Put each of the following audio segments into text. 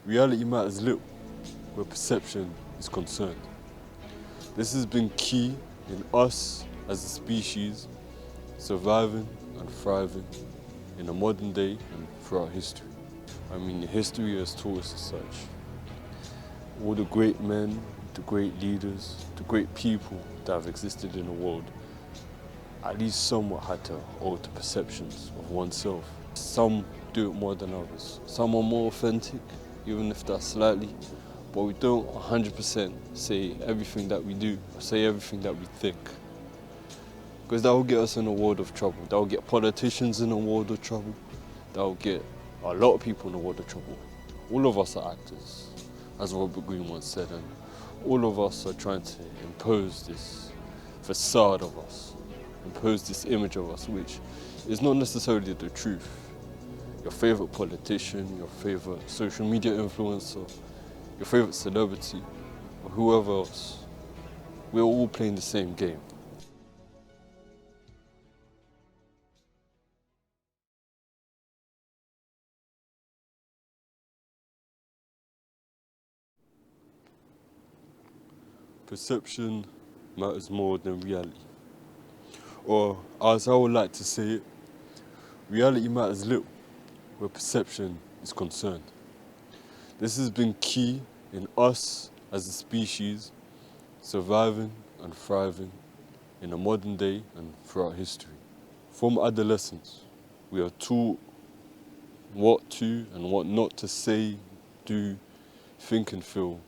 Reality matters little where perception is concerned. This has been key in us as a species surviving and thriving in the modern day and throughout history. I mean, history has taught us as such. All the great men, the great leaders, the great people that have existed in the world at least somewhat had to alter perceptions of oneself. Some do it more than others. Some are more authentic, even if that's slightly, but we don't 100% say everything that we do, or say everything that we think. Because that will get us in a world of trouble. That will get politicians in a world of trouble. That will get a lot of people in a world of trouble. All of us are actors, as Robert Greene once said, and all of us are trying to impose this facade of us, impose this image of us, which is not necessarily the truth. Your favorite politician, your favorite social media influencer, your favorite celebrity, or whoever else, we're all playing the same game. Perception matters more than reality. Or, as I would like to say it, reality matters little where perception is concerned. This has been key in us as a species surviving and thriving in the modern day and throughout history. From adolescence, we are taught what to and what not to say, do, think and feel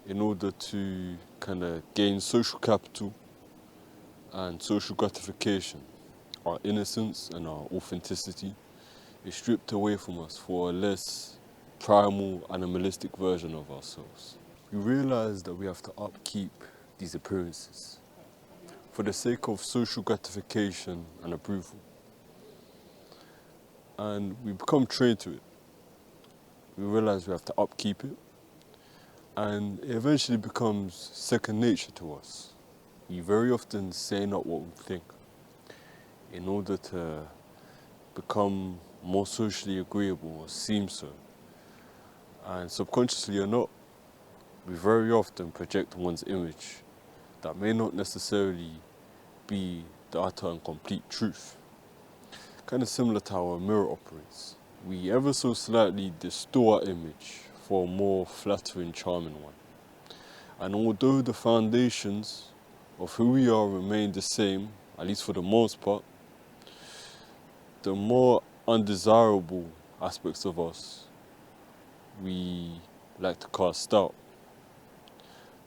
in order to kind of gain social capital and social gratification. Our innocence and our authenticity is stripped away from us for a less primal, animalistic version of ourselves. We realize that we have to upkeep these appearances for the sake of social gratification and approval. And we become trained to it. We realize we have to upkeep it, and it eventually becomes second nature to us. We very often say not what we think in order to become more socially agreeable or seem so. And subconsciously or not, we very often project one's image that may not necessarily be the utter and complete truth. Kind of similar to how a mirror operates. We ever so slightly distort our image for a more flattering, charming one. And although the foundations of who we are remain the same, at least for the most part, the more undesirable aspects of us we like to cast out.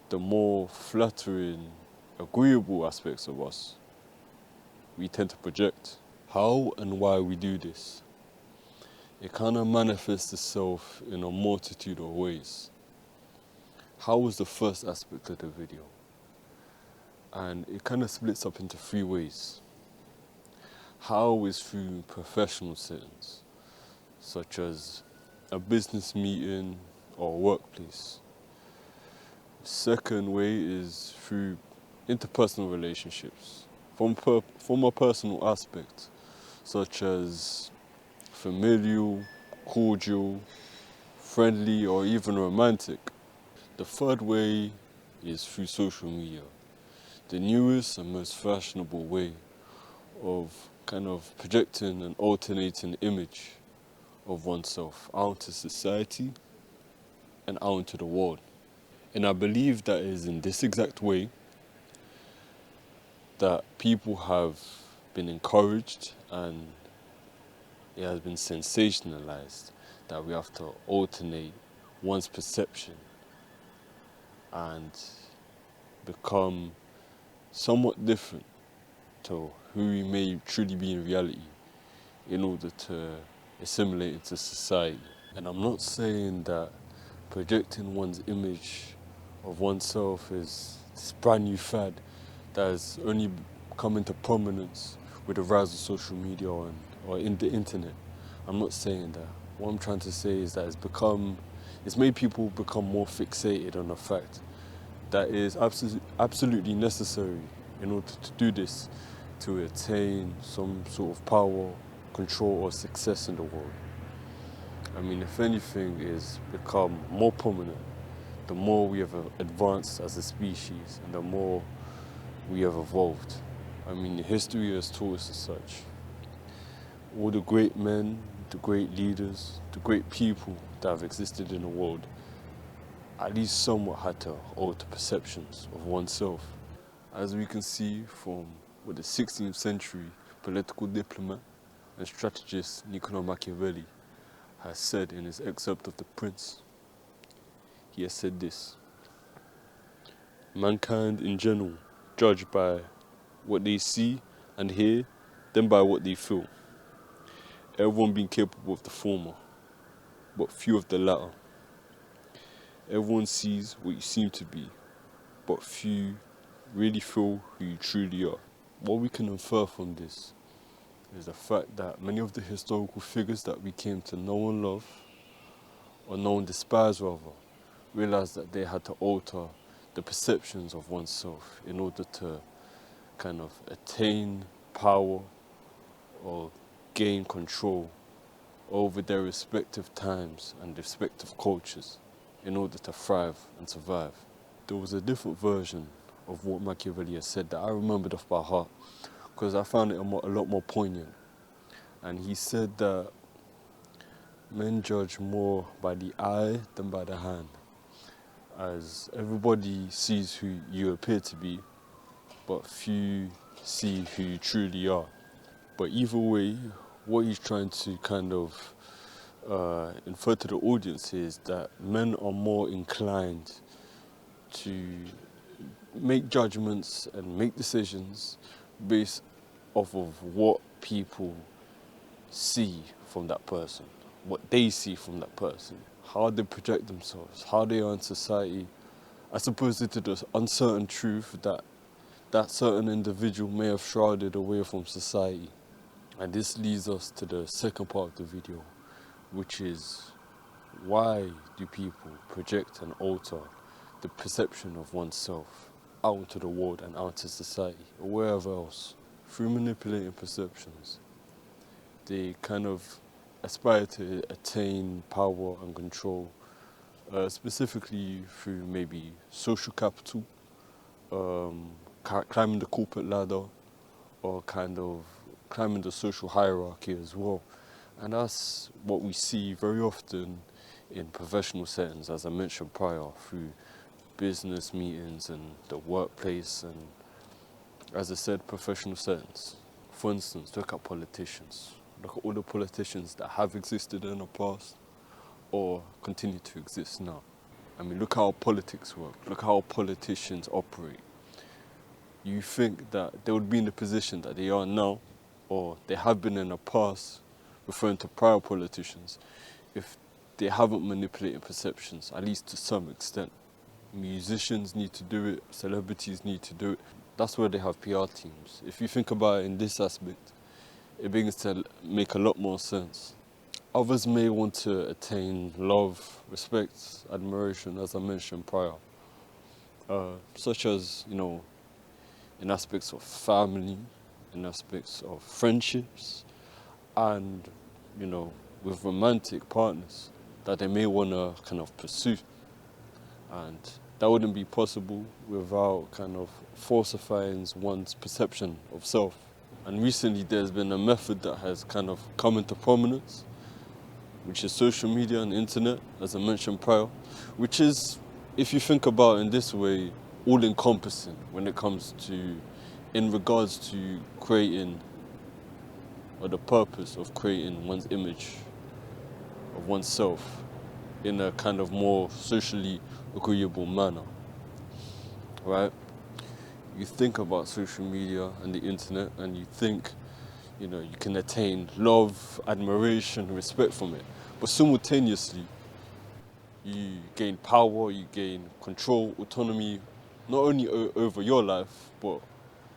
The more flattering, agreeable aspects of us we tend to project. How and why we do this? It kind of manifests itself in a multitude of ways. How was the first aspect of the video? And it kind of splits up into three ways. How is through professional settings, such as a business meeting or workplace. Second way is through interpersonal relationships, from a personal aspect, such as familial, cordial, friendly, or even romantic. The third way is through social media, the newest and most fashionable way of kind of projecting an alternating image of oneself out to society and out into the world. And I believe that is in this exact way that people have been encouraged and it has been sensationalized that we have to alternate one's perception and become somewhat different to who we may truly be in reality in order to assimilate into society. And I'm not saying that projecting one's image of oneself is this brand new fad that has only come into prominence with the rise of social media or in the internet. I'm not saying that. What I'm trying to say is that it's made people become more fixated on the fact that it is absolutely necessary in order to do this to attain some sort of power, control or success in the world. I mean, if anything, is become more prominent the more we have advanced as a species and the more we have evolved. I mean, history has taught us as such. All the great men, the great leaders, the great people that have existed in the world, at least somewhat had to alter perceptions of oneself. As we can see from what the 16th century political diplomat and strategist Niccolo Machiavelli has said in his excerpt of The Prince. He has said this: mankind in general judge by what they see and hear, then by what they feel. Everyone being capable of the former, but few of the latter. Everyone sees what you seem to be, but few really feel who you truly are. What we can infer from this is the fact that many of the historical figures that we came to know and love, or know and despise rather, realized that they had to alter the perceptions of oneself in order to kind of attain power or gain control over their respective times and respective cultures in order to thrive and survive. There was a different version of what Machiavelli has said that I remembered off by heart because I found it a lot more poignant. And he said that men judge more by the eye than by the hand, as everybody sees who you appear to be, but few see who you truly are. But either way, what he's trying to kind of infer to the audience is that men are more inclined to make judgments and make decisions based off of what people see from that person, what they see from that person, how they project themselves, how they are in society, as opposed to the uncertain truth that that certain individual may have shrouded away from society. And this leads us to the second part of the video, which is why do people project and alter the perception of oneself out into the world and out into society or wherever else? Through manipulating perceptions, they kind of aspire to attain power and control, specifically through maybe social capital, climbing the corporate ladder, or kind of climbing the social hierarchy as well. And that's what we see very often in professional settings, as I mentioned prior, through business meetings and the workplace and, as I said, professional settings. For instance, look at politicians. Look at all the politicians that have existed in the past or continue to exist now. I mean, look how politics work. Look how politicians operate. You think that they would be in the position that they are now, or they have been in the past, referring to prior politicians, if they haven't manipulated perceptions, at least to some extent. Musicians need to do it, celebrities need to do it. That's where they have PR teams. If you think about it in this aspect, it begins to make a lot more sense. Others may want to attain love, respect, admiration, as I mentioned prior, such as, in aspects of family, in aspects of friendships, and, with romantic partners that they may want to kind of pursue. And that wouldn't be possible without kind of falsifying one's perception of self. And recently there's been a method that has kind of come into prominence, which is social media and internet, as I mentioned prior, which is, if you think about it in this way, all-encompassing when it comes to, in regards to creating, or the purpose of creating one's image of oneself in a kind of more socially agreeable manner, right? You think about social media and the internet and you think, you can attain love, admiration, respect from it. But simultaneously, you gain power, you gain control, autonomy, not only over your life, but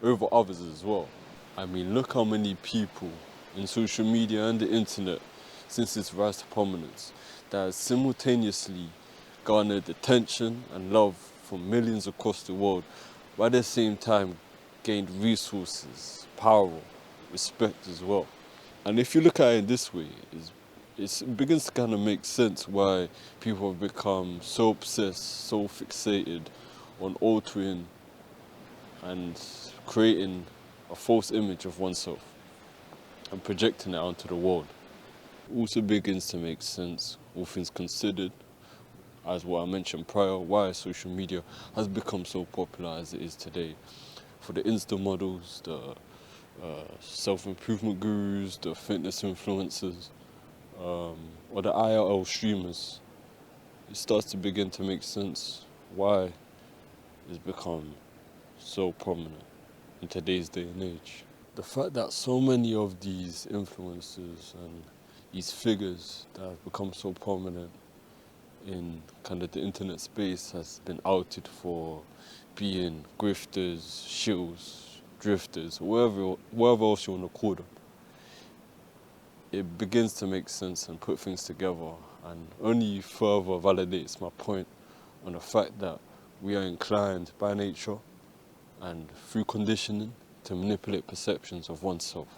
over others as well. I mean, look how many people in social media and the internet, since its rise to prominence, that has simultaneously garnered attention and love from millions across the world, but at the same time gained resources, power, respect as well. And if you look at it this way, is it begins to kind of make sense why people have become so obsessed, so fixated on altering and creating a false image of oneself and projecting it onto the world. It also begins to make sense, all things considered, as what I mentioned prior, why social media has become so popular as it is today. For the Insta models, the self-improvement gurus, the fitness influencers, or the IRL streamers, it starts to begin to make sense why it's become so prominent in today's day and age. The fact that so many of these influencers and these figures that have become so prominent in kind of the internet space has been outed for being grifters, shills, drifters, whatever else you want to call them, it begins to make sense and put things together, and only further validates my point on the fact that we are inclined by nature and through conditioning to manipulate perceptions of oneself,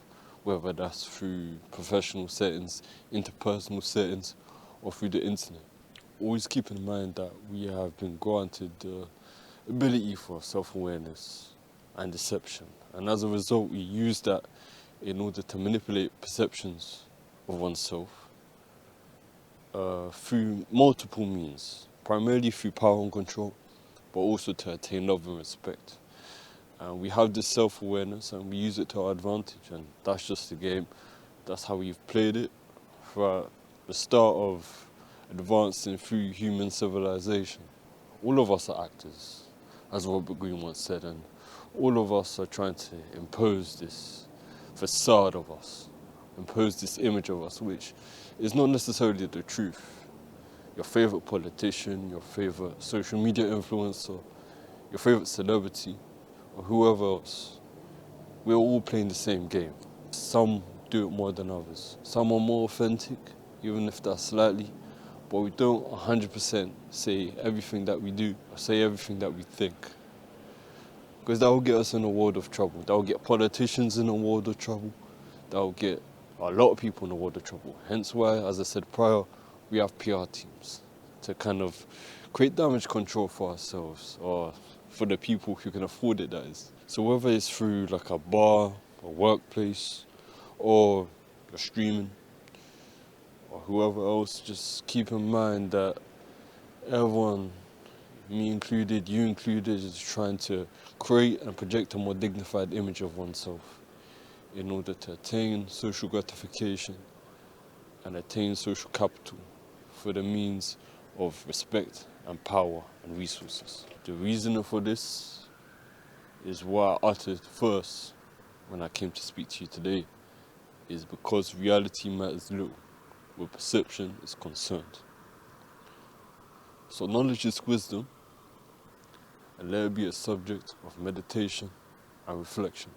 whether that's through professional settings, interpersonal settings, or through the internet. Always keep in mind that we have been granted the ability for self-awareness and deception, and as a result we use that in order to manipulate perceptions of oneself through multiple means, primarily through power and control, but also to attain love and respect. And we have this self-awareness and we use it to our advantage, and that's just the game. That's how we've played it throughout the start of advancing through human civilization. All of us are actors, as Robert Greene once said, and all of us are trying to impose this facade of us, impose this image of us, which is not necessarily the truth. Your favorite politician, your favorite social media influencer, your favorite celebrity, or whoever else, we're all playing the same game. Some do it more than others. Some are more authentic, even if that's slightly, but we don't 100% say everything that we do or say everything that we think. Because that will get us in a world of trouble. That will get politicians in a world of trouble. That will get a lot of people in a world of trouble. Hence why, as I said prior, we have PR teams to kind of create damage control for ourselves, or for the people who can afford it, that is. So whether it's through like a bar, a workplace, or you're streaming, or whoever else, just keep in mind that everyone, me included, you included, is trying to create and project a more dignified image of oneself in order to attain social gratification and attain social capital for the means of respect and power and resources. The reason for this is what I uttered first when I came to speak to you today, is because reality matters little where perception is concerned. So knowledge is wisdom, and let it be a subject of meditation and reflection.